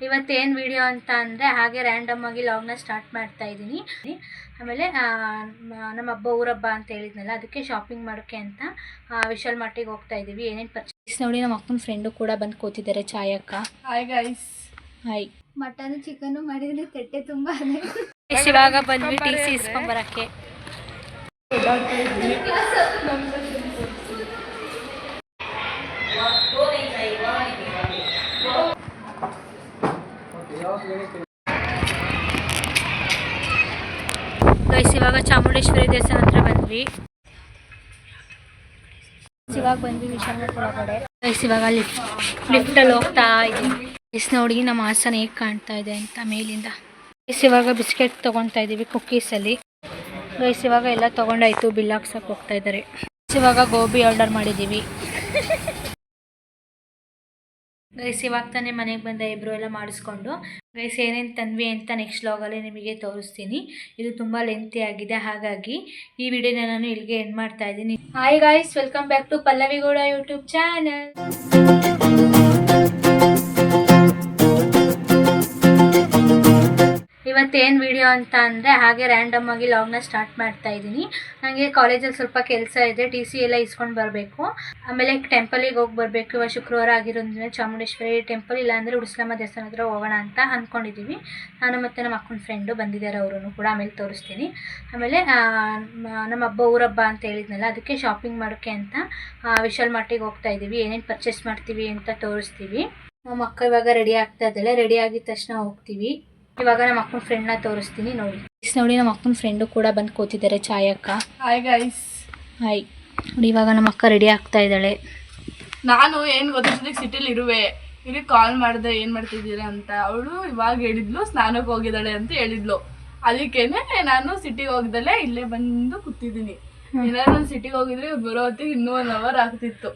ಇವತ್ತೇನು ವಿಡಿಯೋ ಅಂತ ಅಂದರೆ ಹಾಗೆ ರ್ಯಾಂಡಮ್ ಆಗಿ ಲಾಗ್ನ ಸ್ಟಾರ್ಟ್ ಮಾಡ್ತಾ ಇದ್ದೀನಿ. ಆಮೇಲೆ ನಮ್ಮ ಹಬ್ಬ ಊರಬ್ಬ ಅಂತ ಹೇಳಿದ್ನಲ್ಲ, ಅದಕ್ಕೆ ಶಾಪಿಂಗ್ ಮಾಡೋಕ್ಕೆ ಅಂತ ವಿಶಾಲ್ ಮಾರ್ಟಿಗೆ ಹೋಗ್ತಾ ಇದ್ದೀವಿ. ಏನೇನು ಪರ್ಚೇಸ್ ನೋಡಿ ನಮ್ಮ ಅಕ್ಕನ ಫ್ರೆಂಡು ಕೂಡ ಬಂದು ಕೂತಿದ್ದಾರೆ, ಚಾಯಕ್ಕ. Hi guys. Hi. Mutton chicken ಮಾಡಿದ್ರೆ ತಟ್ಟೆ ತುಂಬ ಇವಾಗ ಬಂದ್ವಿ ಟಿ ಸಿ ಇಸ್ಕೊಂಬರಕ್ಕೆ. ಗೈಸ್ ಇವಾಗ ಚಾಮುಂಡೇಶ್ವರಿ ದೇವಸ್ಥಾನ ಹತ್ರ ಬಂದ್ವಿ. ಇವಾಗ ಬಂದ್ವಿ ವಿಶಾಲ್ ಮಾರ್ಟ್ ಒಳಗಡೆ. ಗೈಸ್ ಇವಾಗ ಲಿಫ್ಟಲ್ಲಿ ಹೋಗ್ತಾ ಇದ್ದೀವಿ. ಗೈಸ್ ನೋಡಿ ನಮ್ಮ ಹಾಸನ ಹೇಗೆ ಕಾಣ್ತಾ ಇದೆ ಅಂತ ಮೇಲಿಂದ. ಗೈಸ್ ಇವಾಗ ಬಿಸ್ಕೆಟ್ ತೊಗೊತಾ ಇದ್ದೀವಿ ಕುಕ್ಕೀಸಲ್ಲಿ. ಗೈಸ್ ಇವಾಗ ಎಲ್ಲ ತೊಗೊಂಡಾಯ್ತು, ಬಿಲ್ ಹಾಕ್ಸಕ್ಕೆ ಹೋಗ್ತಾ ಇದ್ದಾರೆ. ಇವಾಗ ಗೋಬಿ ಆರ್ಡರ್ ಮಾಡಿದ್ದೀವಿ. ಗೈಸ್ ಇವಾಗ ತಾನೇ ಮನೆಗೆ ಬಂದ ಇಬ್ಬರು ಎಲ್ಲ ಮಾಡಿಸ್ಕೊಂಡು. ಗೈಸ್ ಏನೇನು ತಂದ್ವಿ ಅಂತ ನೆಕ್ಸ್ಟ್ ವ್ಲಾಗಲ್ಲಿ ನಿಮಗೆ ತೋರಿಸ್ತೀನಿ. ಇದು ತುಂಬ ಲೆಂತಿ ಆಗಿದೆ, ಹಾಗಾಗಿ ಈ ವಿಡಿಯೋನ ನಾನು ಇಲ್ಲಿಗೆ ಎಂಡ್ ಮಾಡ್ತಾ ಇದ್ದೀನಿ. Hi guys, welcome back to Pallavi Gowda YouTube channel. ಇವತ್ತೇನು ವಿಡಿಯೋ ಅಂತ ಅಂದರೆ ಹಾಗೆ ರ್ಯಾಂಡಮ್ ಆಗಿ ಲಾಗ್ನ ಸ್ಟಾರ್ಟ್ ಮಾಡ್ತಾ ಇದ್ದೀನಿ. ನನಗೆ ಕಾಲೇಜಲ್ಲಿ ಸ್ವಲ್ಪ ಕೆಲಸ ಇದೆ, ಟಿ ಸಿ ಎಲ್ಲ ಇಸ್ಕೊಂಡು ಬರಬೇಕು. ಆಮೇಲೆ ಟೆಂಪಲಿಗೆ ಹೋಗಿ ಬರಬೇಕು. ಇವಾಗ ಶುಕ್ರವಾರ ಆಗಿರೋದ್ರಿಂದ ಚಾಮುಂಡೇಶ್ವರಿ ಟೆಂಪಲ್, ಇಲ್ಲಾಂದರೆ ಉಡುಸ್ಲಮ್ಮ ದೇವಸ್ಥಾನ ಹತ್ರ ಹೋಗೋಣ ಅಂತ ಅಂದ್ಕೊಂಡಿದ್ದೀವಿ. ನಾನು ಮತ್ತು ನಮ್ಮ ಅಕ್ಕನ ಫ್ರೆಂಡು ಬಂದಿದ್ದಾರೆ, ಅವರು ಕೂಡ ಆಮೇಲೆ ತೋರಿಸ್ತೀನಿ. ಆಮೇಲೆ ನಮ್ಮ ಹಬ್ಬ ಊರಬ್ಬ ಅಂತ ಹೇಳಿದ್ನಲ್ಲ, ಅದಕ್ಕೆ ಶಾಪಿಂಗ್ ಮಾಡೋಕ್ಕೆ ಅಂತ ವಿಶಾಲ್ ಮಾರ್ಟಿಗೆ ಹೋಗ್ತಾ ಇದ್ದೀವಿ. ಏನೇನು ಪರ್ಚೇಸ್ ಮಾಡ್ತೀವಿ ಅಂತ ತೋರಿಸ್ತೀವಿ. ನಮ್ಮ ಅಕ್ಕ ಇವಾಗ ರೆಡಿ ಆಗ್ತಾ ಇದ್ದಾಳೆ. ರೆಡಿ ಆಗಿದ ತಕ್ಷಣ ಹೋಗ್ತೀವಿ. ಇವಾಗ ನಮ್ಮ ಅಕ್ಕನ ಫ್ರೆಂಡ್ನ ತೋರಿಸ್ತೀನಿ ನೋಡಿ. ನೋಡಿ ನಮ್ಮ ಅಕ್ಕನ ಫ್ರೆಂಡು ಕೂಡ ಬಂದು ಕೂತಿದ್ದಾರೆ, ಚಾಯಕ್ಕ. Hi guys. ಹಾಯ್. ನೋಡಿ ಇವಾಗ ನಮ್ಮ ಅಕ್ಕ ರೆಡಿ ಆಗ್ತಾ ಇದ್ದಾಳೆ. ನಾನು ಏನು ಗೊತ್ತಿದ್ದಕ್ಕೆ ಸಿಟಿಲಿ ಇರುವೆ, ಇಲ್ಲಿ ಕಾಲ್ ಮಾಡಿದೆ ಏನು ಮಾಡ್ತಿದ್ದೀರಾ ಅಂತ. ಅವಳು ಇವಾಗ ಹೇಳಿದ್ಲು ಸ್ನಾನಕ್ಕೆ ಹೋಗಿದ್ದಾಳೆ ಅಂತ ಹೇಳಿದ್ಲು. ಅದಕ್ಕೇನೆ ನಾನು ಸಿಟಿಗೆ ಹೋಗ್ದಲ್ಲೇ ಇಲ್ಲೇ ಬಂದು ಕೂತಿದ್ದೀನಿ. ಏನಾದ್ರು ಒಂದು ಸಿಟಿಗೆ ಹೋಗಿದ್ರೆ ಇವ್ರು ಬರೋ ಹೊತ್ತಿಗೆ ಇನ್ನೂ 1 hour ಆಗ್ತಿತ್ತು.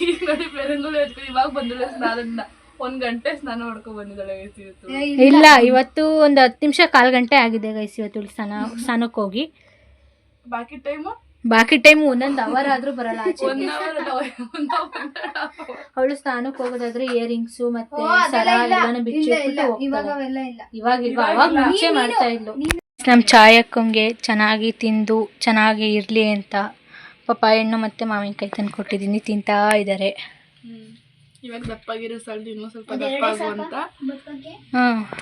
ಈಗ ನೋಡಿ ಬೇರೆಂಗಳು ಹೇಳ್ತೀವಿ. ಇವಾಗ ಬಂದಿಲ್ಲ ಸ್ನಾನದಿಂದ 1 ಗಂಟೆ ಸ್ನಾನ ಮಾಡ್ಕೊಂಡು ಬಂದಿದ್ದಾಳೆ ಗೈಸ್ ಇವತ್ತು. ಇಲ್ಲ, ಇವತ್ತು ಒಂದು 10 ನಿಮಿಷ 1/4 ಗಂಟೆ ಆಗಿದೆ ಗೈಸ್ ಇವತ್ತು ಸ್ನಾನಕ್ಕೆ ಹೋಗಿ. ಬಾಕಿ ಟೈಮ್ 1 hour ಆದ್ರೂ ಬರಲ್ಲ ಆಚೆ. ಅವಳು ಸ್ನಾನಕ್ಕೆ ಹೋಗೋದಾದ್ರೆ ಇಯರಿಂಗ್ಸು ಮತ್ತೆ ಸರ ಎಲ್ಲಾನು ಬಿಚ್ಚಿಟ್ಬಿಟ್ಟು ಇವಾಗ ಮುಂಚೆ ಮಾಡ್ತಾ ಇದ್ಲು. ನಮ್ಮ ಚಾಯಕ್ಕಂಗೆ ಚೆನ್ನಾಗಿ ತಿಂದು ಚೆನ್ನಾಗಿ ಇರಲಿ ಅಂತ ಪಾಪ ಹಣ್ಣು ಮತ್ತು ಮಾವಿನಕಾಯಿ ತಂದು ಕೊಟ್ಟಿದ್ದೀನಿ, ತಿಂತಾ ಇದ್ದಾರೆ. ಇವಾಗ ದಪ್ಪಾಗಿರೋ ಸಲ್ದು ಇನ್ನೂ ಸ್ವಲ್ಪ ದಪ್ಪ ಆಗುವಂತ.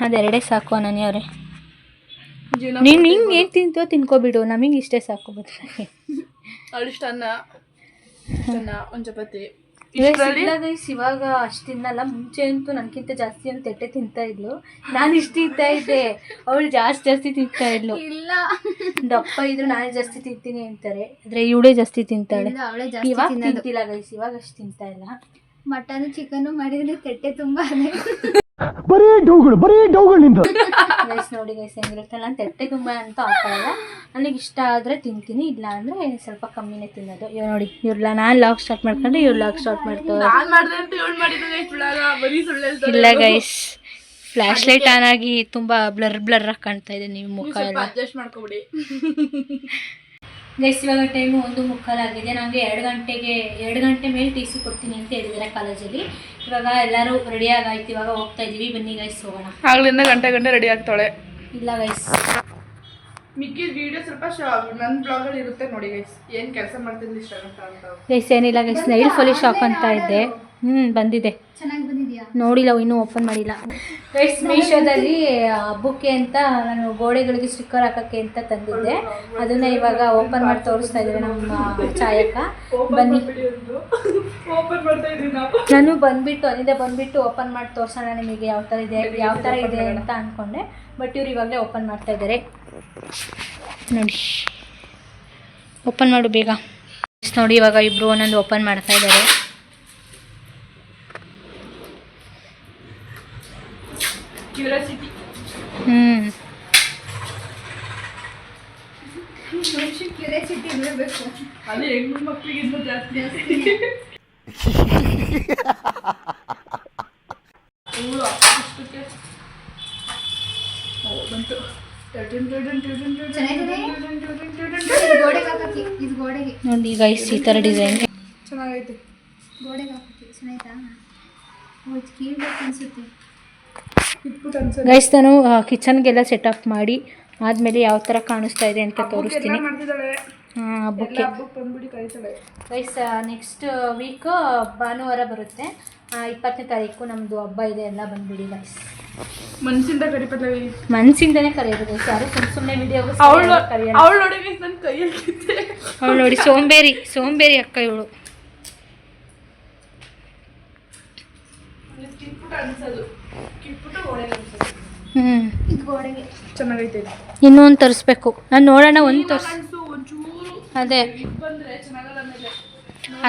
ಅದೆರಡೇ ಸಾಕು ನನಗೆ ಅವರೇ. ನೀನು ಹಿಂಗೆ ಏನು ತಿಂತೋ ತಿನ್ಕೋಬಿಡು, ನಮಗೆ ಇಷ್ಟೇ ಸಾಕು. ಬದಲಾಗಿ ಅವಳಿಷ್ಟ ಅನ್ನ ಒಂದು ಚಪಾತಿ. ಇವಾಗ ಅಷ್ಟು ತಿನ್ನಲ್ಲ. ಮುಂಚೆ ಅಂತೂ ನನಗಿಂತ ಜಾಸ್ತಿ ಒಂದು ತಟ್ಟೆ ತಿಂತಾ ಇದ್ಲು. ನಾನು ಇಷ್ಟು ತಿಂತಾ ಇದ್ದೆ, ಅವಳು ಜಾಸ್ತಿ ತಿಂತಾ ಇದ್ಲು. ಇಲ್ಲ, ದಪ್ಪ ಇದ್ರು ನಾನೇ ಜಾಸ್ತಿ ತಿಂತೀನಿ ಅಂತಾರೆ, ಆದರೆ ಇವಳೇ ಜಾಸ್ತಿ ತಿಂತಾಳೆ. ಇವಾಗ ತಿಂತಿಲ್ಲ ಗೈಸ್, ಇವಾಗ ಅಷ್ಟು ತಿಂತಾ ಇಲ್ಲ. ಮಟನ್ ಚಿಕನ್ ಮಾಡಿದ್ರೆ ತಟ್ಟೆ ತುಂಬ ಗೈಸ್ ನೋಡಿ ಗೈಸ್ ಹೆಂಗಿರುತ್ತೆ. ನಾನು ತಟ್ಟೆ ತುಂಬ ಅಂತ ಹಾಕಲ್ಲ, ನನಗೆ ಇಷ್ಟ ಆದರೆ ತಿಂತೀನಿ, ಇಲ್ಲ ಅಂದರೆ ಸ್ವಲ್ಪ ಕಮ್ಮಿನೇ ತಿನ್ನೋದು. ಇವಾಗ ನೋಡಿ ಇವ್ರಲ್ಲ ನಾನು ಲಾಗ್ ಸ್ಟಾರ್ಟ್ ಮಾಡ್ಕೊಂಡ್ರೆ ಇವ್ರು ಲಾಗ್ ಸ್ಟಾರ್ಟ್ ಮಾಡ್ತಾರೆ. ಇಲ್ಲ ಗೈಸ್, ಫ್ಲ್ಯಾಶ್ ಲೈಟ್ ಆನ್ ಆಗಿ ತುಂಬ ಬ್ಲರ್ ಆಗಿ ಕಾಣ್ತಾ ಇದೆ ನೀವು ಮುಖ ಎಲ್ಲ. ಅಡ್ಜಸ್ಟ್ ಮಾಡ್ಕೊಬಿಡಿ ಗೈಸ್ ಇವಾಗ ಟೈಮು 1:15 ಆಗಿದೆ. ನನಗೆ 2 ಗಂಟೆ ಮೇಲೆ ಟಿ ಸಿ ಕೊಡ್ತೀನಿ ಅಂತ ಹೇಳಿದ್ದಾರೆ ಕಾಲೇಜಲ್ಲಿ. ಇವಾಗ ಎಲ್ಲರೂ ರೆಡಿಯಾಗಿ ಆಯ್ತು, ಇವಾಗ ಹೋಗ್ತಾ ಇದ್ದೀವಿ. ಬನ್ನಿ ಗೈಸ್ ಹೋಗೋಣ. ಆಗ್ಲಿಂದ ಗಂಟೆ ರೆಡಿ ಆಗ್ತಾಳೆ. ಇಲ್ಲ ಗೈಸ್, ಮಿಕ್ಕಿದ ವಿಡಿಯೋ ಸ್ವಲ್ಪ ನನ್ನ ಬ್ಲಾಗಲ್ಲಿ ಇರುತ್ತೆ ನೋಡಿ ಗೈಸ್. ಏನು ಕೆಲಸ ಮಾಡ್ತಿದ್ಲಿ ಇಷ್ಟ ಅಂತ ಗೈಸ್. ಏನಿಲ್ಲ ಗೈಸ್, ನೈಲ್ ಪಾಲಿಶ್ ಹಾಕೊಂತ ಇದ್ದೆ. ಬಂದಿದೆ, ಚೆನ್ನಾಗಿ ಬಂದಿದೆಯಾ? ನೋಡಿಲ್ಲ, ಇನ್ನೂ ಓಪನ್ ಮಾಡಿಲ್ಲ ಗೈಸ್. ಮೀಶೋದಲ್ಲಿ ಹಬ್ಬಕ್ಕೆ ಅಂತ ನಾನು ಗೋಡೆಗಳಿಗೆ ಸ್ಟಿಕ್ಕರ್ ಹಾಕೋಕ್ಕೆ ಅಂತ ತಂದಿದ್ದೆ. ಅದನ್ನ ಇವಾಗ ಓಪನ್ ಮಾಡಿ ತೋರಿಸ್ತಾ ಇದ್ದಾರೆ ನಮ್ಮ ಚಾಯಕ್ಕ. ಬನ್ನಿ, ನಾನು ಬಂದ್ಬಿಟ್ಟು ಓಪನ್ ಮಾಡಿ ತೋರಿಸೋಣ ನಿಮಗೆ ಯಾವ ಥರ ಇದೆ ಅಂತ ಅಂದ್ಕೊಂಡೆ. ಬಟ್ ಇವ್ರು ಇವಾಗಲೇ ಓಪನ್ ಮಾಡ್ತಾ ಇದ್ದಾರೆ ನೋಡಿ. ಓಪನ್ ಮಾಡು ಬೇಗ. ನೋಡಿ ಇವಾಗ ಇಬ್ಬರು ಒಂದೊಂದು ಓಪನ್ ಮಾಡ್ತಾ ಇದ್ದಾರೆ. ಕ್ಯೂರಿಯಾಸಿಟಿ ಇರಬೇಕು. ಅದು ಹೆಣ್ಣು ಮಕ್ಕಳಿಗೆ ಇನ್ನೂ ಜಾಸ್ತಿ ಬಂತು. ನೋಡಿ ಗೈಸ್ ಈ ಥರ ಡಿಸೈನ್ ಚೆನ್ನಾಗೈತೆ. ಗೋಡೆಗೆ ಹಾಕಿ ಚೆನ್ನಾಯ್ತಾ? ಕೀಳ್ಬೇಕು ಅನ್ಸುತ್ತೆ. ಗೈಸ್ ನಾನು ಕಿಚನ್ಗೆಲ್ಲ ಸೆಟಪ್ ಮಾಡಿ ಆದಮೇಲೆ ಯಾವ ಥರ ಕಾಣಿಸ್ತಾ ಇದೆ ಅಂತ ತೋರಿಸ್ತೀನಿ. ಹಬ್ಬಕ್ಕೆ ಗೈಸ್ ನೆಕ್ಸ್ಟ್ ವೀಕ್ ಭಾನುವಾರ ಬರುತ್ತೆ, 20ನೇ ತಾರೀಕು ನಮ್ಮದು ಹಬ್ಬ ಇದೆ. ಎಲ್ಲ ಬಂದುಬಿಡಿ ಗೈಸ್. ಮನಸ್ಸಿಂದನೇ ಕರೆಯೋದು ಗೈಸ್, ಯಾರು ಸುಮ್ಮನೆ ವಿಡಿಯೋ ಅವಳು ನೋಡಿ ಸೋಂಬೇರಿ ಅಕ್ಕ ಇವಳು. ಚೆನ್ನಾಗೈತೆ. ಇನ್ನೊಂದು ತರಿಸ್ಬೇಕು ನಾನು, ನೋಡೋಣ. ಒಂದು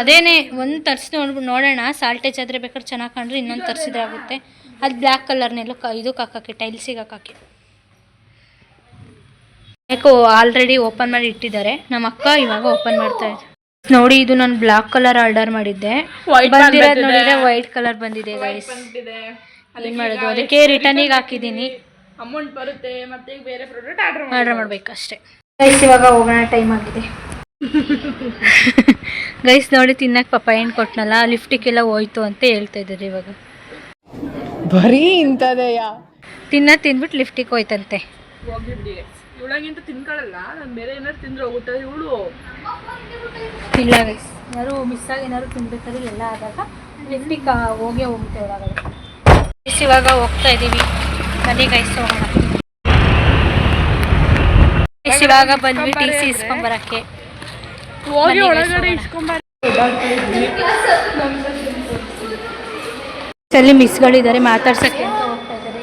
ಅದೇನೇ ಒಂದು ತರಿಸಿ ನೋಡೋಣ. ಸಾಲ್ಟೇಜ್ ಆದರೆ ಬೇಕಾದ್ರೆ ಚೆನ್ನಾಗಿ ಕಂಡ್ರೆ ಇನ್ನೊಂದು ತರಿಸಿದ್ರೆ ಆಗುತ್ತೆ. ಅದು ಬ್ಲ್ಯಾಕ್ ಕಲರ್ನೆಲ್ಲೋ ಇದಕ್ಕೆ ಹಾಕೋಕ್ಕೆ, ಟೈಲ್ಸಿಗೆ ಹಾಕೋಕ್ಕೆ. ಯಾಕೋ ಆಲ್ರೆಡಿ ಓಪನ್ ಮಾಡಿ ಇಟ್ಟಿದ್ದಾರೆ. ನಮ್ಮ ಅಕ್ಕ ಇವಾಗ ಓಪನ್ ಮಾಡ್ತಾ ಇದೆ ನೋಡಿ. ಇದು ನಾನು ಬ್ಲ್ಯಾಕ್ ಕಲರ್ ಆರ್ಡರ್ ಮಾಡಿದ್ದೆ, ಬಂದಿರೋದು ನೋಡಿದ್ರೆ ವೈಟ್ ಕಲರ್ ಬಂದಿದೆ ಗೈಸ್. ಏನು ಮಾಡೋದು, ಅದಕ್ಕೆ ರಿಟರ್ನಿಗೆ ಹಾಕಿದ್ದೀನಿ. ಅಮೌಂಟ್ ಬರುತ್ತೆ, ಮತ್ತೆ ಬೇರೆ ಪ್ರಾಡಕ್ಟ್ ಆರ್ಡರ್ ಮಾಡಬೇಕಷ್ಟೇ ಗೈಸ್. ಇವಾಗ ಹೋಗೋಣ, ಟೈಮ್ ಆಗಿದೆ ಗೈಸ್. ನೋಡಿ ತಿನ್ನಕ್ಕೆ ಪಾಪ ಏನು ಕೊಟ್ಟನಲ್ಲ, ಲಿಫ್ಟಿಗೆಲ್ಲ ಹೋಯ್ತು ಅಂತ ಹೇಳ್ತಾ ಇದ್ದಾರೆ. ಇವಾಗ ಬರೀ ಇಂಥದೆಯಾ ತಿಂದ್ಬಿಟ್ಟು ಲಿಫ್ಟಿಗೆ ಹೋಯ್ತಂತೆ. ಇವಳಾಗಿಂತ ತಿನ್ಕೊಳ್ಳಲ್ಲ, ನಾನು ಬೇರೆ ಏನಾದ್ರು ತಿಂದ್ರೆ ಹೋಗುತ್ತೆ ಇವಳು. ಇಲ್ಲ ಗೈಸ್, ಏನಾದ್ರು ಮಿಸ್ ಆಗಿ ಏನಾದ್ರು ತಿನ್ಬೇಕಾದ್ರೆ ಎಲ್ಲ ಆದಾಗ ಲಿಫ್ಟಿಗೆ ಹೋಗುತ್ತೆ ಒಳಗಡೆ. ಇವಾಗ ಹೋಗ್ತಾ ಇದ್ದೀವಿ ಬನ್ನಿ ಗೈಸ್, ಹೋಗೋಣ. ಇವಾಗ ಬಂದ್ವಿ ಟಿ ಸಿ ಇಸ್ಕೊಂಬರಕ್ಕೆ. ಹೋಗಿ ಒಳಗಡೆ ಅಲ್ಲಿ ಮಿಸ್ಗಳಿದ್ದಾರೆ, ಮಾತಾಡ್ಸಕ್ಕೆ ಅಂತ ಹೋಗ್ತಾ ಇದ್ದಾರೆ.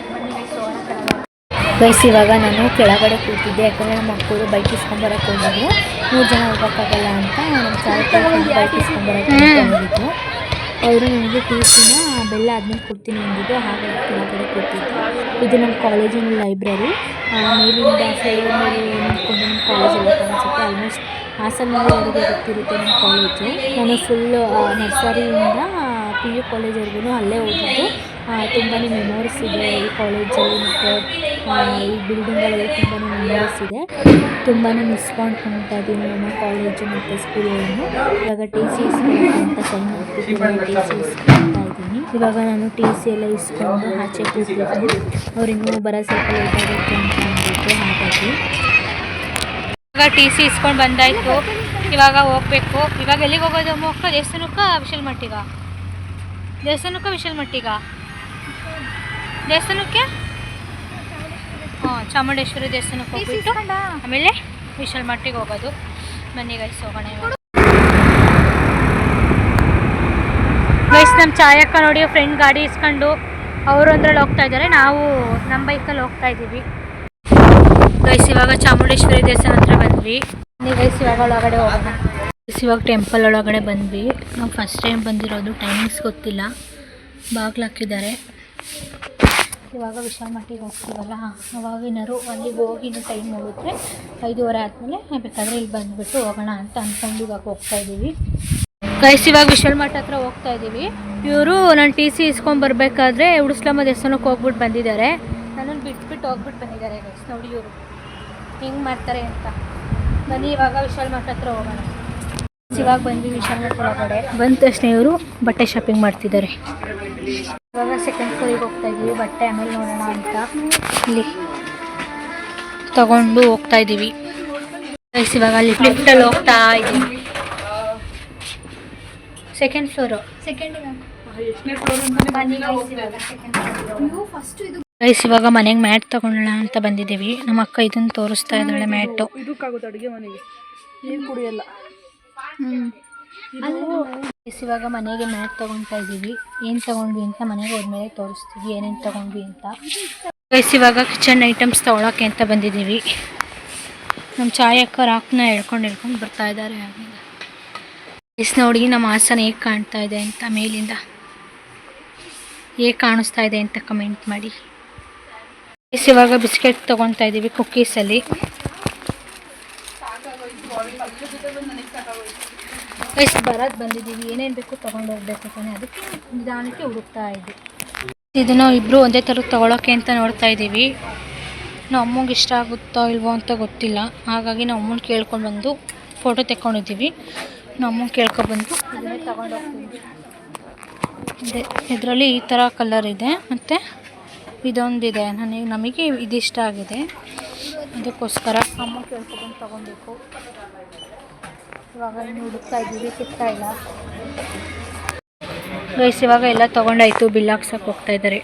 ಗೈಸ್ ಇವಾಗ ನಾನು ಕೆಳಗಡೆ ಕೂತಿದ್ದೆ, ಯಾಕಂದರೆ ನಮ್ಮ ಮಕ್ಕಳು ಬೈಕ್ ಇಸ್ಕೊಂಬರಕ್ಕೆ ಹೋಗಿದ್ರು. 3 ಜನ ಹೋಗೋಕ್ಕಾಗಲ್ಲ ಅಂತ ನಮ್ಮ ಚಾಲಕ ಬೈಕ್ ಇಸ್ಕೊಂಬರಕ್ಕೆ ಹೋಗಿದ್ರು. ಅವರು ನನಗೆ ಟಿ ಸಿನ ಬೆಲ್ಲ ಆದ್ಮೇಲೆ ಕೊಡ್ತೀನಿ ಅಂದಿದ್ದು, ಹಾಗಾಗಿ ಕೆಳಗಡೆ ಕೂತಿದ್ದೆ. ಇದು ನಮ್ಮ ಕಾಲೇಜಿನ ಲೈಬ್ರರಿ. ಮೇಲಿಂದ ಫ್ಲೈಓವರ್ ಮೇಲೆ ನಿಂತ್ಕೊಂಡು ನಮ್ಮ ಕಾಲೇಜೆಲ್ಲ ಕಾಣಿಸುತ್ತೆ. ಆಲ್ಮೋಸ್ಟ್ ಹಾಸನವರೆಗೆ ಗೊತ್ತಿರುತ್ತೆ ನಮ್ಮ ಕಾಲೇಜು. ನಾನು ಫುಲ್ ನರ್ಸರಿಯಿಂದ PU ಕಾಲೇಜ್ವರೆಗೂ ಅಲ್ಲೇ ಓದಿದ್ದು. ತುಂಬಾ ಮೆಮೊರೀಸ್ ಇದೆ ಈ ಕಾಲೇಜಲ್ಲಿ, ಮತ್ತು ಈ ಬಿಲ್ಡಿಂಗಲ್ಲಿ ತುಂಬಾ ಮೆಮೊರೀಸ್ ಇದೆ. ತುಂಬಾ ಮಿಸ್ ಮಾಡ್ಕೊಳ್ತಾ ಇದ್ದೀನಿ ನಮ್ಮ ಕಾಲೇಜು ಮತ್ತು ಸ್ಕೂಲನ್ನು. ಇವಾಗ ಟಿ ಸಿ ಇಸ್ಕೊಳ್ಳೋಕ್ಕೆ ಅಂತ ಸೈನ್ ಹಾಕ್ಬಿಟ್ಟಿದ್ದೀನಿ, ಟಿ ಸಿ ಇಸ್ಕೊಳ್ತಾ ಇದ್ದೀನಿ. ಇವಾಗ ನಾನು ಟಿ ಸಿ ಎಲ್ಲ ಇಸ್ಕೊಂಡು ಆಚೆ ಕೂತಿದ್ದೀನಿ. ಅವ್ರು ಇನ್ನೂ ಬರೋ ಸ್ವಲ್ಪ ಲೇಟ್ ಆಗುತ್ತೆ ಅಂತ ಅಂದ್ಬಿಟ್ಟು ಹಾಗಾಗಿ ಇವಾಗ ಟಿ ಸಿ ಇಸ್ಕೊಂಡು ಬಂದಾಯಿತು. ಇವಾಗ ಹೋಗ್ಬೇಕು. ಇವಾಗ ಎಲ್ಲಿಗೆ ಹೋಗೋದು? ಮೋಕ್ಕ ದೇವಸ್ಥಾನಕ್ಕೆ, ವಿಶಾಲಮಟ್ಟಿಗ ದೇವಸ್ಥಾನಕ್ಕೆ, ವಿಶಾಲಮಟ್ಟಿಗ ದೇವಸ್ಥಾನಕ್ಕೆ, ಚಾಮುಂಡೇಶ್ವರಿ ದೇವಸ್ಥಾನಕ್ಕೆ ಹೋಗ್ಬಿಟ್ಟು ಆಮೇಲೆ ವಿಶಾಲಮಟ್ಟಿಗೆ ಹೋಗೋದು. ಬನ್ನಿ ಗೈಸ್ ಹೋಗೋಣ. ಗೈಸ್ ನಮ್ಮ ಚಾಯಕ್ಕ ನೋಡಿ ಫ್ರೆಂಡ್ ಗಾಡಿ ಇಸ್ಕೊಂಡು ಅವರು ಅಂದ್ರಲ್ಲಿ ಹೋಗ್ತಾ ಇದ್ದಾರೆ, ನಾವು ನಮ್ಮ ಬೈಕಲ್ಲಿ ಹೋಗ್ತಾ ಇದ್ದೀವಿ. ಗೈಸ್ ಇವಾಗ ಚಾಮುಂಡೇಶ್ವರಿ ದೇವಸ್ಥಾನ ಹತ್ರ ಬಂದ್ವಿ. ಗೈಸ್ ಇವಾಗ ಒಳಗಡೆ ಹೋಗೋಣ. ಗೈಸ್ ಇವಾಗ ಟೆಂಪಲ್ ಒಳಗಡೆ ಬಂದ್ವಿ. ನಾವು ಫಸ್ಟ್ ಟೈಮ್ ಬಂದಿರೋದು, ಟೈಮಿಂಗ್ಸ್ ಗೊತ್ತಿಲ್ಲ, ಬಾಗಿಲು ಹಾಕಿದ್ದಾರೆ. ಇವಾಗ ವಿಶಾಲಮಟ್ಟಿಗೆ ಹೋಗ್ತೀವಲ್ಲ, ಅವಾಗ ಏನಾದ್ರು ಅಲ್ಲಿಗೆ ಹೋಗಿ ಇನ್ನೂ ಟೈಮ್ ಹೋಗುತ್ತೆ. 5:30 ಆದಮೇಲೆ ಬೇಕಾದರೆ ಇಲ್ಲಿ ಬಂದುಬಿಟ್ಟು ಹೋಗೋಣ ಅಂತ ಅಂದ್ಕೊಂಡು ಇವಾಗ ಹೋಗ್ತಾ ಇದ್ದೀವಿ. ಗೈಸ್ ಇವಾಗ ವಿಶಾಲಮಠ ಹತ್ರ ಹೋಗ್ತಾ ಇದ್ದೀವಿ. ಇವರು ನಾನು ಟಿ ಸಿ ಇಸ್ಕೊಂಬರ್ಬೇಕಾದ್ರೆ ಉಡುಸ್ಲಮ್ಮ ದೇವಸ್ಥಾನಕ್ಕೆ ಹೋಗ್ಬಿಟ್ಟು ಬಂದಿದ್ದಾರೆ. ನನ್ನನ್ನು ಬಿಟ್ಬಿಟ್ಟು ಹೋಗ್ಬಿಟ್ಟು ಬಂದಿದ್ದಾರೆ ಗೈಸ್. ನೋಡಿ ಇವರು ಹೆಂಗೆ ಮಾಡ್ತಾರೆ ಅಂತ. ಬನ್ನಿ ಇವಾಗ ವಿಶಾಲಮಠ ಹತ್ರ ಹೋಗೋಣ. ಇವಾಗ ಬಂದ್ವಿ ವಿಶಾಲಮಠ ಒಳಗಡೆ. ಬಂದ ತಕ್ಷಣ ಇವರು ಬಟ್ಟೆ ಶಾಪಿಂಗ್ ಮಾಡ್ತಿದ್ದಾರೆ. ಇವಾಗ ಸೆಕೆಂಡ್ ಫ್ಲೋರಿಗೆ ಹೋಗ್ತಾ ಇದ್ದೀವಿ, ಬಟ್ಟೆ ಆಮೇಲೆ ನೋಡೋಣ ಅಂತ ಇಲ್ಲಿ ತಗೊಂಡು ಹೋಗ್ತಾ ಇದ್ದೀವಿ. ಗೈಸ್ ಇವಾಗ ಲಿಫ್ಟಲ್ಲಿ ಹೋಗ್ತಾ ಇದ್ದೀವಿ. ಸೆಕೆಂಡ್ ಫ್ಲೋರು ಗೈಸ್ ಇವಾಗ ಮನೆಗೆ ಮ್ಯಾಟ್ ತಗೊಳ್ಳೋಣ ಅಂತ ಬಂದಿದ್ದೀವಿ. ನಮ್ಮ ಅಕ್ಕ ಇದನ್ನು ತೋರಿಸ್ತಾ ಇದ್ದಾಳೆ ಮ್ಯಾಟು. ಅಡುಗೆ ಮನೆಗೆ ಏನು ಕುಡಿಯಲ್ಲ. ಇವಾಗ ಮನೆಗೆ ಮ್ಯಾಟ್ ತೊಗೊಳ್ತಾ ಇದ್ದೀವಿ. ಏನು ತೊಗೊಂಡ್ವಿ ಅಂತ ಮನೆಗೆ ಹೋದ್ಮೇಲೆ ತೋರಿಸ್ತೀವಿ ಏನೇನು ತೊಗೊಂಡ್ವಿ ಅಂತ. ಗೈಸ್ ಇವಾಗ ಕಿಚನ್ ಐಟಮ್ಸ್ ತೊಗೊಳಕ್ಕೆ ಅಂತ ಬಂದಿದ್ದೀವಿ. ನಮ್ಮ ಚಾಯಕ್ಕ ರಾಕ್ನ ಹೇಳ್ಕೊಂಡು ಬರ್ತಾ ಇದ್ದಾರೆ. ಗೈಸ್ ನೋಡಿ ನಮ್ಮ ಹಾಸನ ಹೇಗೆ ಕಾಣ್ತಾ ಇದೆ ಅಂತ, ಮೇಲಿಂದ ಹೇಗೆ ಕಾಣಿಸ್ತಾ ಇದೆ ಅಂತ ಕಮೆಂಟ್ ಮಾಡಿ. ಗೈಸ್ ಇವಾಗ ಬಿಸ್ಕೆಟ್ ತೊಗೊಳ್ತಾ ಇದ್ದೀವಿ ಕುಕ್ಕೀಸಲ್ಲಿ. ಗೈಸ್ ಬರೋದು ಬಂದಿದ್ದೀವಿ, ಏನೇನು ಬೇಕು ತೊಗೊಂಡು ಹೋಗ್ಬೇಕು ತಾನೆ, ಅದಕ್ಕೆ ನಿಧಾನಕ್ಕೆ ಹುಡುಕ್ತಾ ಇದ್ವಿ. ಇದನ್ನು ಇಬ್ಬರು ಒಂದೇ ಥರ ತೊಗೊಳಕ್ಕೆ ಅಂತ ನೋಡ್ತಾ ಇದ್ದೀವಿ. ನಾವು ಅಮ್ಮಂಗೆ ಇಷ್ಟ ಆಗುತ್ತೋ ಇಲ್ವೋ ಅಂತ ಗೊತ್ತಿಲ್ಲ, ಹಾಗಾಗಿ ನಾವು ಅಮ್ಮನ ಕೇಳ್ಕೊಂಡು ಬಂದು ಫೋಟೋ ತೆಕ್ಕೊಂಡಿದ್ದೀವಿ. ನಾವು ಅಮ್ಮಂಗೆ ಕೇಳ್ಕೊಬಂದು ಇದನ್ನೇ ತೊಗೊಂಡು ಹೋಗ್ತೀವಿ. ಅದೇ ಇದರಲ್ಲಿ ಈ ಥರ ಕಲರ್ ಇದೆ, ಮತ್ತು ಇದೊಂದಿದೆ ನಮಗೆ ಇದಿಷ್ಟ ಆಗಿದೆ, ಅದಕ್ಕೋಸ್ಕರ ಅಮ್ಮ ಕೇಳ್ಕೊಂಡು ತೊಗೊಬೇಕು. ಇವಾಗ ಇನ್ನು ಹುಡುಕ್ತಾ ಇದ್ದೀವಿ, ಸಿಗ್ತಾ ಇಲ್ಲ ಗೈಸ್. ಇವಾಗ ಎಲ್ಲ ತೊಗೊಂಡಾಯ್ತು, ಬಿಲ್ ಹಾಕ್ಸೋಕೆ ಹೋಗ್ತಾ ಇದ್ದಾರೆ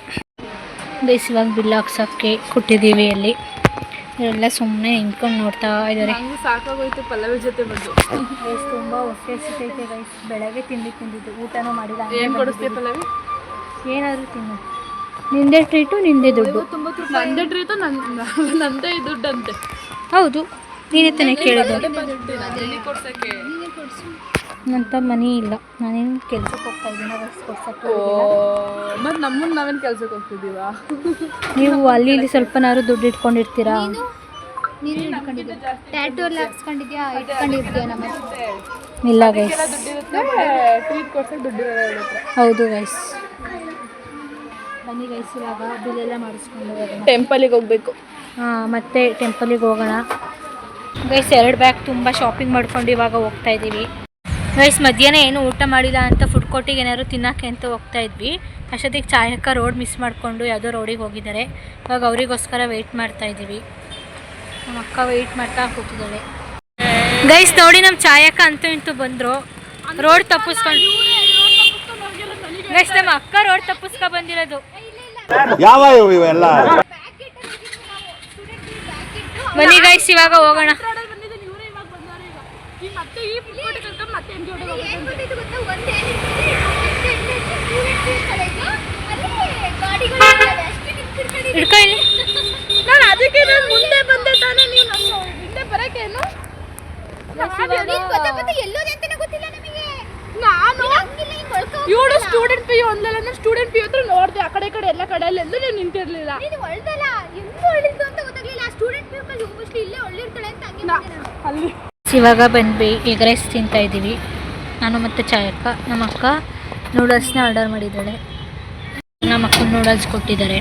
ಗೈಸ್. ಇವಾಗ ಬಿಲ್ ಹಾಕ್ಸೋಕ್ಕೆ ಕೊಟ್ಟಿದ್ದೀವಿ. ಅಲ್ಲಿ ಇವರೆಲ್ಲ ಸುಮ್ಮನೆ ನಿಂತ್ಕೊಂಡು ನೋಡ್ತಾ ಇದ್ದಾರೆ. ಸಾಕಾಗೋಯ್ತು ಪಲ್ಲವಿ ಜೊತೆ ಬಂದು ಗೈಸ್. ತುಂಬ ಹೊಟ್ಟೆ ಸಿಕ್ಕೈತೆ ಗೈಸ್. ಬೆಳಗ್ಗೆ ತಿಂದಿದ್ದು ಊಟನೂ ಮಾಡಿಲ್ಲ. ಏನು ಕೊಡಿಸ್ತೀಯ ಪಲ್ಲವಿ? ಏನಾದರೂ ತಿನ್ನು, ನಿಂದೇ ಟ್ರೀಟು ನಿಂದೇ ದುಡ್ಡು. ನಂದೇ ಟ್ರೀಟು ನಂದೇ ದುಡ್ಡು ಅಂತೆ. ಹೌದು, ನೀನೇ ತಾನೇ ಕೇಳಿದ್ದು. ನಂತ ಮನಿ ಇಲ್ಲ, ನಾನೇನು ಕೆಲ್ಸಕ್ಕೆ ಹೋಗ್ತಾ ಇದ್ದೀನಿ ಕೊಡ್ಸಕ್ಕೆ. ಮತ್ತು ನಮ್ಮನ್ನು ನಾವೇನು ಕೆಲ್ಸಕ್ಕೆ ಹೋಗ್ತಿದ್ದೀವಾ? ನೀವು ಅಲ್ಲಿ ಇಲ್ಲಿ ಸ್ವಲ್ಪನಾದ್ರು ದುಡ್ಡು ಇಟ್ಕೊಂಡಿರ್ತೀರಾ? ನೀನು ಇಟ್ಕೊಂಡಿದ್ದೆ, ಟ್ಯಾಟೂ ಎಲ್ಲ ಹಾಕ್ಸ್ಕೊಂಡಿದ್ಯಾ, ಇಟ್ಕೊಂಡಿರ್ತೀಯ ನಮ್ಮ. ಇಲ್ಲ ಗೈಸ್, ಟ್ರೀಟ್ ಕೊಡ್ಸಕ್ಕೆ ದುಡ್ಡಿರೋ. ಹೌದು ಗೈಸ್. ಬನ್ನಿ ಗೈಸ್, ಇವಾಗ ಬಿಲ್ಲೆಲ್ಲ ಮಾಡಿಸ್ಕೊಂಡು ಹೋಗೋಣ. ಟೆಂಪಲಿಗೆ ಹೋಗಬೇಕು. ಹಾಂ, ಮತ್ತೆ ಟೆಂಪಲಿಗೆ ಹೋಗೋಣ ಗೈಸ್. 2 ಬ್ಯಾಗ್ ತುಂಬ ಶಾಪಿಂಗ್ ಮಾಡ್ಕೊಂಡು ಇವಾಗ ಹೋಗ್ತಾ ಇದ್ದೀವಿ ಗೈಸ್. ಮಧ್ಯಾಹ್ನ ಏನು ಊಟ ಮಾಡಿಲ್ಲ ಅಂತ ಫುಡ್ ಕೋರ್ಟಿಗೆ ಏನಾದ್ರು ತಿನ್ನೋಕ್ಕೆ ಅಂತ ಹೋಗ್ತಾ ಇದ್ವಿ. ಅಷ್ಟೊತ್ತಿಗೆ ಚಾಯಕ್ಕ ರೋಡ್ ಮಿಸ್ ಮಾಡಿಕೊಂಡು ಯಾವುದೋ ರೋಡಿಗೆ ಹೋಗಿದ್ದಾರೆ. ಇವಾಗ ಅವರಿಗೋಸ್ಕರ ವೆಯ್ಟ್ ಮಾಡ್ತಾ ಇದ್ದೀವಿ. ನಮ್ಮ ಅಕ್ಕ ವೆಯ್ಟ್ ಮಾಡ್ತಾ ಕೂತಿದ್ದಾಳೆ ಗೈಸ್. ನೋಡಿ, ನಮ್ಮ ಚಾಯಕ್ಕ ಅಂತೂ ಇಂತೂ ಬಂದರು. ರೋಡ್ ತಪ್ಪಿಸ್ಕೊಂಡು ಗೈಸ್, ನಮ್ಮ ಅಕ್ಕ ರೋಡ್ ತಪ್ಪಿಸ್ಕೊ ಬಂದಿರೋದು. ಯಾವ ಇವೆಲ್ಲ ಬನ್ನಿ ಗೈಸ್, ಇವಾಗ ಹೋಗೋಣ. ಹಿಡ್ಕೊ ಇಲ್ಲಿ. ನಾನು ಅದಕ್ಕೆ ಮುಂದೆ ಬಂದೆ ತಾನೇ, ನೀವು ನಮ್ಮ ಹಿಂದೆ ಬರೋಕ್ಕೇನು? ನಾನು ಇವಳು ಸ್ಟೂಡೆಂಟ್ ಪಿ ಯು ಅಂದ್ಲಲ್ಲ, ನಾನು ಸ್ಟೂಡೆಂಟ್ ಪಿ ಯು ಹತ್ರ ನೋಡಿದೆ. ಆ ಕಡೆ ಈ ಕಡೆ ಎಲ್ಲ ಕಡೆಯಲ್ಲಿ ಎಲ್ಲೂ ನೀವು ನಿಂತಿರ್ಲಿಲ್ಲ. ಅಲ್ಲಿ ಇವಾಗ ಬಂದ್ವಿ, ಎಗ್ ರೈಸ್ ತಿಂತಾ ಇದ್ದೀವಿ ನಾನು ಮತ್ತು ಚಾಯಕ್ಕ. ನಮ್ಮ ಅಕ್ಕ ನೂಡಲ್ಸ್ನ ಆರ್ಡರ್ ಮಾಡಿದ್ದಾಳೆ. ನಮ್ಮ ಅಕ್ಕ ನೂಡಲ್ಸ್ ಕೊಟ್ಟಿದ್ದಾರೆ.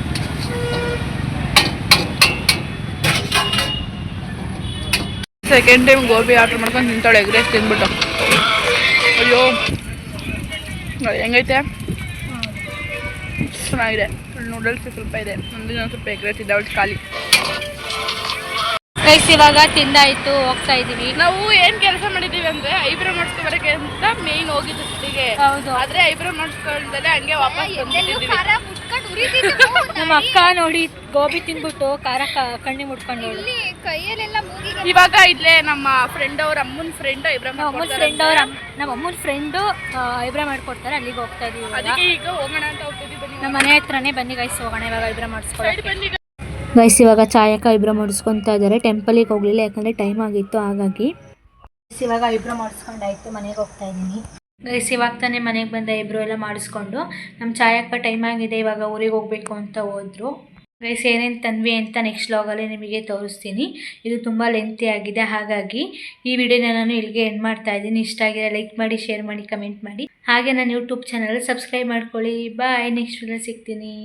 ಸೆಕೆಂಡ್ ಟೈಮ್ ಗೋಬಿ ಆರ್ಡ್ರ್ ಮಾಡ್ಕೊಂಡು ತಿಂತಾಳೆ, ಎಗ್ ರೈಸ್ ತಿಂದ್ಬಿಟ್ಟು. ಅಯ್ಯೋ ಹೆಂಗೈತೆ? ಚೆನ್ನಾಗಿದೆ. ನೂಡಲ್ಸ್ ಸ್ವಲ್ಪ ಇದೆ, ಒಂದು ಸ್ವಲ್ಪ ಎಗ್ ರೈಸ್ ಇದೆ, ಅವಳು ಖಾಲಿ. ಗೈಸ್, ಇವಾಗ ತಿಂದಾಯ್ತು, ಹೋಗ್ತಾ ಇದ್ದೀವಿ. ನಾವು ಏನು ಕೆಲಸ ಮಾಡಿದ್ದೀವಿ ಅಂದರೆ ಐಬ್ರೋ ಮಾಡಿಸ್ಕೊಬರಕ್ಕೆ ಅಂತ ಮೇಯ್ನ್ ಹೋಗಿದ್ದು ಸಿಟಿಗೆ. ಹೌದು, ಆದರೆ ಐಬ್ರೋ ಮಾಡಿಸ್ಕೊಳ್ದಲ್ಲೇ ಹಂಗೆ ವಾಪಸ್ ಬಂದಿದ್ದೀವಿ. ನಮ್ಮ ಅಕ್ಕ ನೋಡಿ ಗೋಬಿ ತಿಂದ್ಬಿಟ್ಟು ಖಾರ ಕಣ್ಣಿ ಮುಟ್ಕೊಂಡು ಇವಾಗ ಇಲ್ಲೇ ನಮ್ಮ ಫ್ರೆಂಡ್ ಅವ್ರ ಅಮ್ಮನ ಫ್ರೆಂಡ್ ಐಬ್ರೋ ನಮ್ಮ ಅಮ್ಮನ ಫ್ರೆಂಡು ಐಬ್ರೋ ಮಾಡ್ಕೊಡ್ತಾರೆ. ಅಲ್ಲಿಗೆ ಹೋಗ್ತಾ ಇದೀವಿ. ಅದಕ್ಕೆ ಈಗ ಹೋಗೋಣ ಅಂತ ಹೋಗ್ತಿದ್ದೀವಿ. ನಮ್ಮ ಮನೆ ಹತ್ರನೇ. ಬನ್ನಿ ಗೈಸ್, ಹೋಗೋಣ ಇವಾಗ ಐಬ್ರೋ ಮಾಡಿಸ್ಕೊಳ್ಳೋಕೆ. ಬನ್ನಿ ಗೈಸ್, ಇವಾಗ ಚಾಯಕ್ಕ ಐಬ್ರೋ ಮಾಡಿಸ್ಕೊತಾ ಇದ್ದಾರೆ. ಟೆಂಪಲಿಗೆ ಹೋಗಲಿಲ್ಲ, ಯಾಕಂದರೆ ಟೈಮ್ ಆಗಿತ್ತು, ಹಾಗಾಗಿ. ಇವಾಗ ಐಬ್ರೋ ಮಾಡಿಸ್ಕೊಂಡಾಯ್ತು, ಮನೆಗೆ ಹೋಗ್ತಾ ಇದ್ದೀನಿ ಗೈಸ್. ಇವಾಗ ತಾನೇ ಮನೆಗೆ ಬಂದ ಐಬ್ರೋ ಎಲ್ಲ ಮಾಡಿಸ್ಕೊಂಡು ನಮ್ಮ ಚಾಯಕ್ಕ ಟೈಮ್ ಆಗಿದೆ, ಇವಾಗ ಊರಿಗೆ ಹೋಗಬೇಕು ಅಂತ ಹೋದ್ರು ಗೈಸ್. ಏನೇನು ತಂದ್ವಿ ಅಂತ ನೆಕ್ಸ್ಟ್ ವ್ಲಾಗಲ್ಲಿ ನಿಮಗೆ ತೋರಿಸ್ತೀನಿ. ಇದು ತುಂಬ ಲೆಂತಿ ಆಗಿದೆ, ಹಾಗಾಗಿ ಈ ವಿಡಿಯೋನ ನಾನು ಇಲ್ಲಿಗೆ ಎಂಡ್ ಮಾಡ್ತಾ ಇದ್ದೀನಿ. ಇಷ್ಟ ಆಗಿರೋ ಲೈಕ್ ಮಾಡಿ, ಶೇರ್ ಮಾಡಿ, ಕಮೆಂಟ್ ಮಾಡಿ. ಹಾಗೆ ನನ್ನ ಯೂಟ್ಯೂಬ್ ಚಾನಲ್ ಸಬ್ಸ್ಕ್ರೈಬ್ ಮಾಡ್ಕೊಳ್ಳಿ. ಬಾಯ್, ನೆಕ್ಸ್ಟ್ ವಿಡಿಯೋ ಸಿಗ್ತೀನಿ.